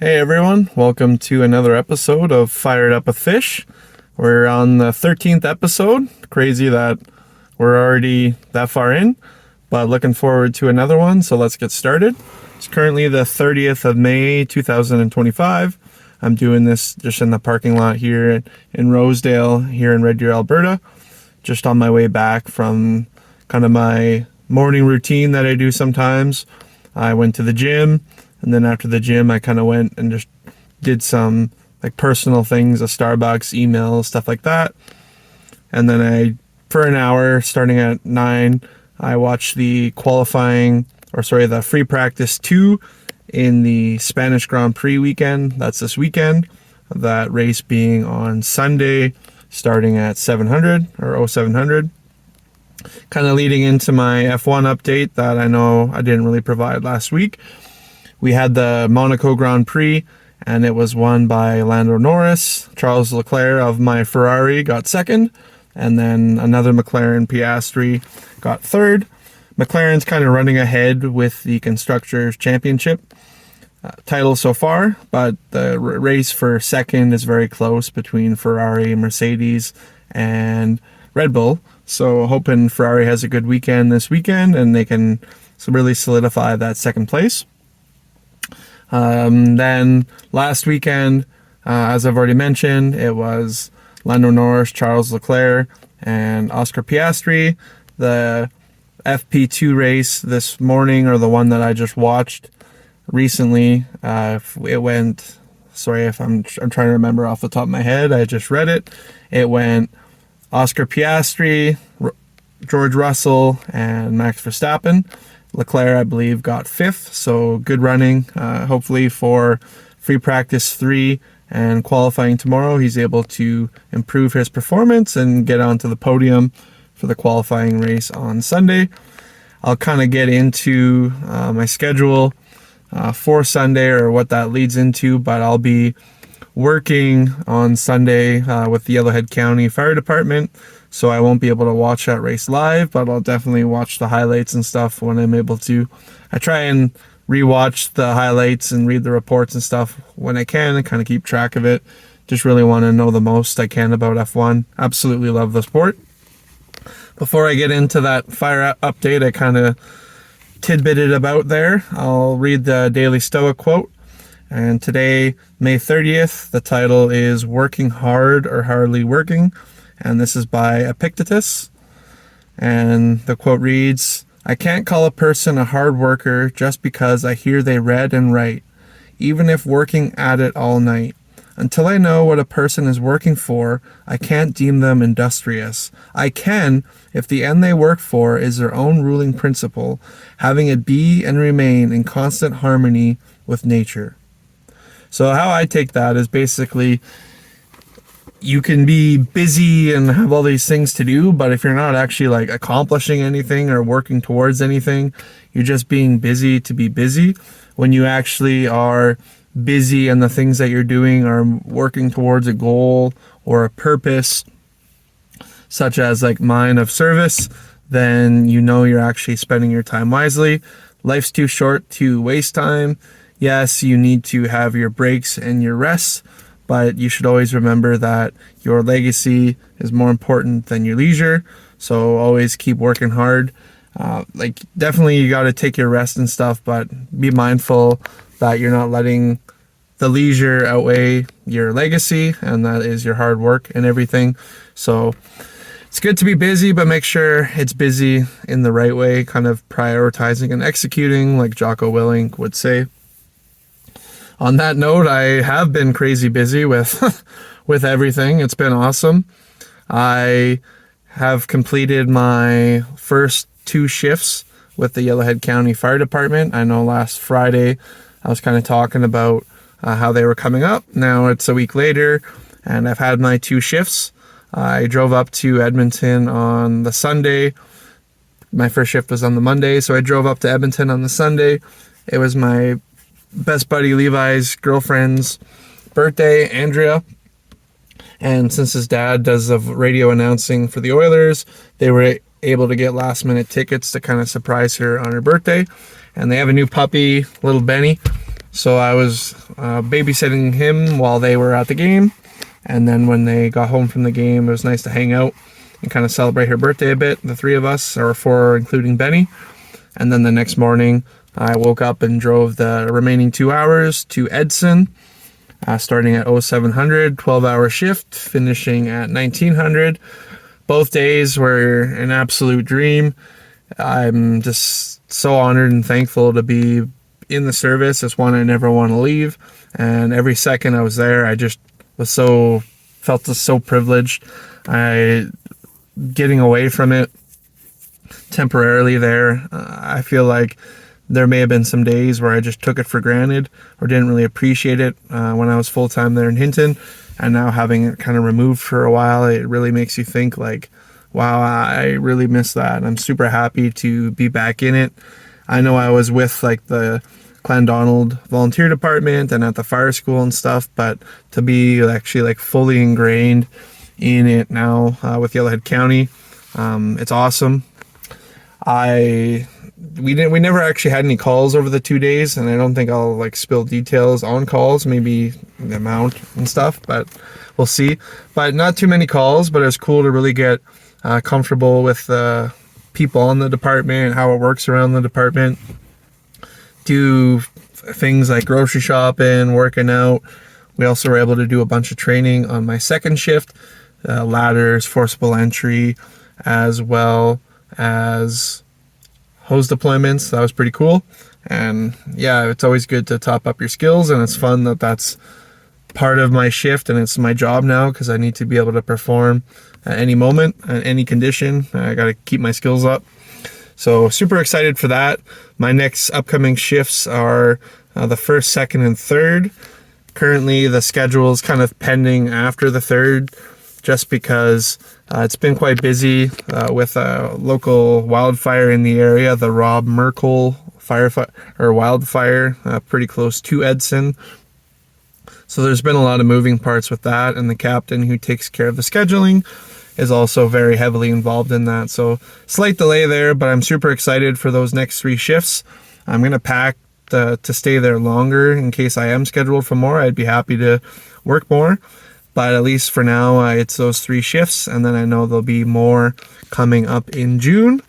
Hey everyone, welcome to another episode of Fired Up with Fish. We're on the 13th episode. Crazy that we're already that far in, but looking forward to another one, so let's get started. It's currently the 30th of May 2025. I'm doing this just in the parking lot here in Rosedale, here in Red Deer, Alberta. Just on my way back from kind of my morning routine that I do sometimes. I went to the gym, and then after the gym I kind of went and just did some like personal things, a Starbucks, emails, stuff like that. And then for an hour, starting at 9, I watched the the free practice 2 in the Spanish Grand Prix weekend. That's this weekend. That race being on Sunday, starting at 700 or 0700. Kind of leading into my F1 update that I know I didn't really provide last week. We had the Monaco Grand Prix, and it was won by Lando Norris. Charles Leclerc of my Ferrari got second, and then another McLaren, Piastri, got third. McLaren's kind of running ahead with the Constructors' Championship title so far, but the race for second is very close between Ferrari, Mercedes, and Red Bull. So hoping Ferrari has a good weekend this weekend and they can really solidify that second place. Then last weekend, as I've already mentioned, it was Lando Norris, Charles Leclerc, and Oscar Piastri. The FP2 race this morning, or the one that I just watched recently, it went, I'm trying to remember off the top of my head, I just read it. It went Oscar Piastri, George Russell, and Max Verstappen. Leclerc, I believe, got 5th, so good running. Hopefully for free practice 3 and qualifying tomorrow, he's able to improve his performance and get onto the podium for the qualifying race on Sunday. I'll kind of get into my schedule for Sunday, or what that leads into, but I'll be working on Sunday with the Yellowhead County Fire Department, so I won't be able to watch that race live, but I'll definitely watch the highlights and stuff when I'm able to. I try and rewatch the highlights and read the reports and stuff when I can and kind of keep track of it. Just really want to know the most I can about F1. Absolutely love the sport. Before I get into that fire update I kind of tidbited about there, I'll read the Daily Stoic quote. And today, May 30th, the title is Working Hard or Hardly Working, and this is by Epictetus. And the quote reads, "I can't call a person a hard worker just because I hear they read and write, even if working at it all night. Until I know what a person is working for, I can't deem them industrious. I can, if the end they work for is their own ruling principle, having it be and remain in constant harmony with nature." So how I take that is basically, you can be busy and have all these things to do, but if you're not actually like accomplishing anything or working towards anything, you're just being busy to be busy. When you actually are busy and the things that you're doing are working towards a goal or a purpose, such as like mine of service, then you know you're actually spending your time wisely. Life's too short to waste time. Yes, you need to have your breaks and your rests, but you should always remember that your legacy is more important than your leisure. So always keep working hard. Definitely you got to take your rest and stuff, but be mindful that you're not letting the leisure outweigh your legacy, and that is your hard work and everything. So it's good to be busy, but make sure it's busy in the right way, kind of prioritizing and executing, like Jocko Willink would say. On that note, I have been crazy busy with with everything. It's been awesome. I have completed my first 2 shifts with the Yellowhead County Fire Department. I know last Friday I was kind of talking about how they were coming up. Now it's a week later, and I've had my 2 shifts. I drove up to Edmonton on the Sunday. My first shift was on the Monday, so I drove up to Edmonton on the Sunday. It was my best buddy Levi's girlfriend's birthday, Andrea. And since his dad does the radio announcing for the Oilers, they were able to get last minute tickets to kind of surprise her on her birthday. And they have a new puppy, little Benny. So I was babysitting him while they were at the game. And then when they got home from the game, it was nice to hang out and kind of celebrate her birthday a bit, the three of us, or four, including Benny. And then the next morning, I woke up and drove the remaining 2 hours to Edson, starting at 0700, 12-hour shift, finishing at 1900. Both days were an absolute dream. I'm just so honored and thankful to be in the service. It's one I never want to leave. And every second I was there, I just felt so privileged. Getting away from it temporarily there, I feel like there may have been some days where I just took it for granted or didn't really appreciate it when I was full-time there in Hinton. And now having it kind of removed for a while, it really makes you think like, wow, I really miss that. And I'm super happy to be back in it. I know I was with like the Clandonald volunteer department and at the fire school and stuff, but to be actually like fully ingrained in it now with Yellowhead County, it's awesome. We never actually had any calls over the 2 days, and I don't think I'll like spill details on calls, maybe the amount and stuff, but we'll see. But not too many calls, but it's cool to really get comfortable with the people in the department, how it works around the department. Do things like grocery shopping, working out. We also were able to do a bunch of training on my second shift, ladders, forcible entry, as well as hose deployments. That was pretty cool. And yeah, it's always good to top up your skills, and it's fun that that's part of my shift and it's my job now because I need to be able to perform at any moment, at any condition. I got to keep my skills up. So super excited for that. My next upcoming shifts are the 1st, 2nd, and 3rd. Currently, the schedule is kind of pending after the 3rd, just because it's been quite busy with a local wildfire in the area, the Rob Merkel wildfire, pretty close to Edson. So there's been a lot of moving parts with that, and the captain who takes care of the scheduling is also very heavily involved in that. So slight delay there, but I'm super excited for those next 3 shifts. I'm going to pack to stay there longer in case I am scheduled for more. I'd be happy to work more, but at least for now, it's those 3 shifts, and then I know there'll be more coming up in June.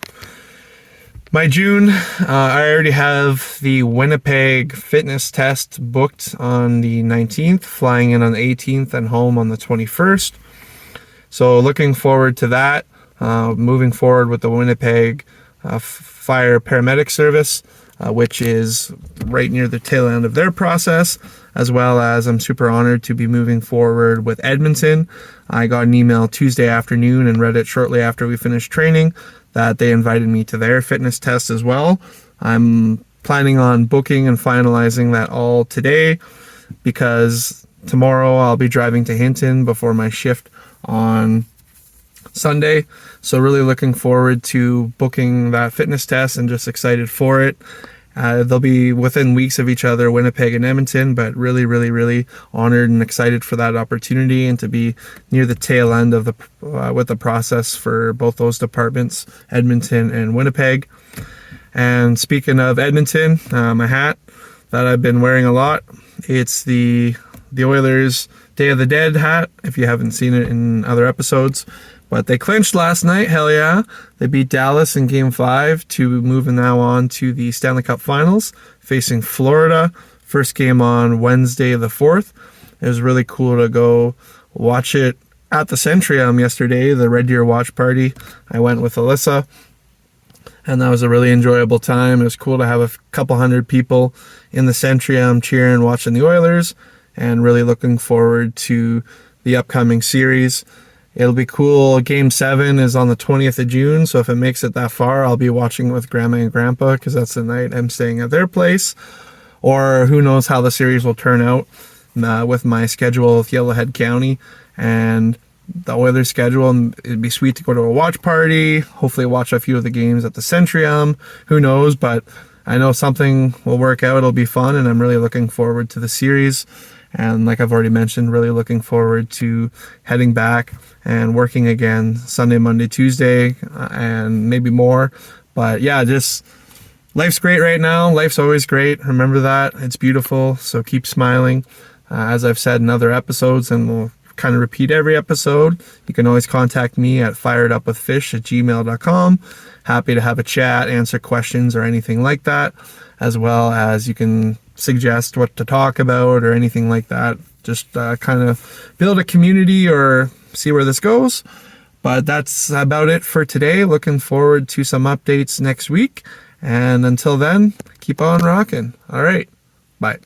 My June, I already have the Winnipeg fitness test booked on the 19th, flying in on the 18th and home on the 21st. So looking forward to that, moving forward with the Winnipeg Fire Paramedic Service, which is right near the tail end of their process, as well as I'm super honored to be moving forward with Edmonton. I got an email Tuesday afternoon and read it shortly after we finished training that they invited me to their fitness test as well. I'm planning on booking and finalizing that all today because tomorrow I'll be driving to Hinton before my shift on Sunday. So really looking forward to booking that fitness test and just excited for it. They'll be within weeks of each other, Winnipeg and Edmonton, but really, really, really honored and excited for that opportunity and to be near the tail end of with the process for both those departments, Edmonton and Winnipeg. And speaking of Edmonton, my hat that I've been wearing a lot, it's the Oilers Day of the Dead hat, if you haven't seen it in other episodes. But they clinched last night, hell yeah. They beat Dallas in Game 5 to move now on to the Stanley Cup Finals, facing Florida. First game on Wednesday the 4th. It was really cool to go watch it at the Centrium yesterday, the Red Deer watch party. I went with Alyssa, and that was a really enjoyable time. It was cool to have a couple hundred people in the Centrium cheering, watching the Oilers, and really looking forward to the upcoming series. It'll be cool. Game 7 is on the 20th of June, so if it makes it that far, I'll be watching with Grandma and Grandpa because that's the night I'm staying at their place. Or who knows how the series will turn out with my schedule with Yellowhead County and the Oilers schedule. It'd be sweet to go to a watch party, hopefully watch a few of the games at the Centrium. Who knows, but I know something will work out. It'll be fun, and I'm really looking forward to the series. And like I've already mentioned, really looking forward to heading back and working again Sunday, Monday, Tuesday, and maybe more. But yeah, just life's great right now. Life's always great. Remember that. It's beautiful. So keep smiling. As I've said in other episodes, and we'll kind of repeat every episode, you can always contact me at firedupwithfish@gmail.com. Happy to have a chat, answer questions or anything like that, as well as you can suggest what to talk about or anything like that. Just kind of build a community or see where this goes. But that's about it for today. Looking forward to some updates next week. And until then, keep on rocking. All right. Bye.